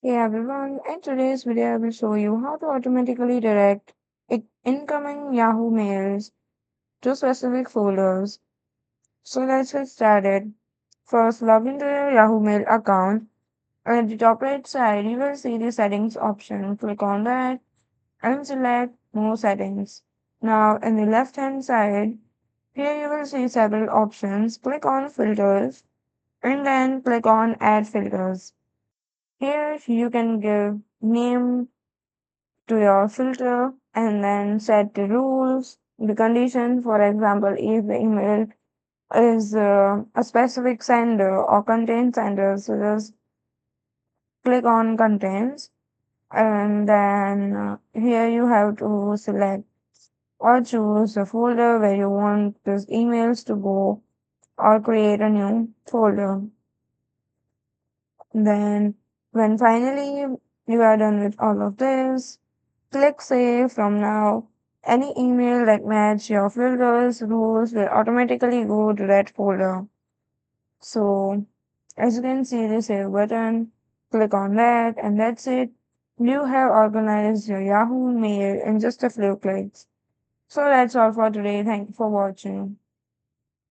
Hey everyone, in today's video I will show you how to automatically direct incoming Yahoo mails to specific folders. So let's get started. First, log into your Yahoo Mail account. At the top right side, you will see the settings option. Click on that and select more settings. Now, in the left hand side, here you will see several options. Click on filters and then click on add filters. Here you can give name to your filter and then set the rules, the condition. For example, if the email is a specific sender or contains sender, so just click on contains and then here you have to select or choose a folder where you want those emails to go or create a new folder. Then when finally you are done with all of this, click Save. From now, any email that match your filters rules will automatically go to that folder. So, as you can see the Save button, click on that and that's it. You have organized your Yahoo Mail in just a few clicks. So that's all for today. Thank you for watching.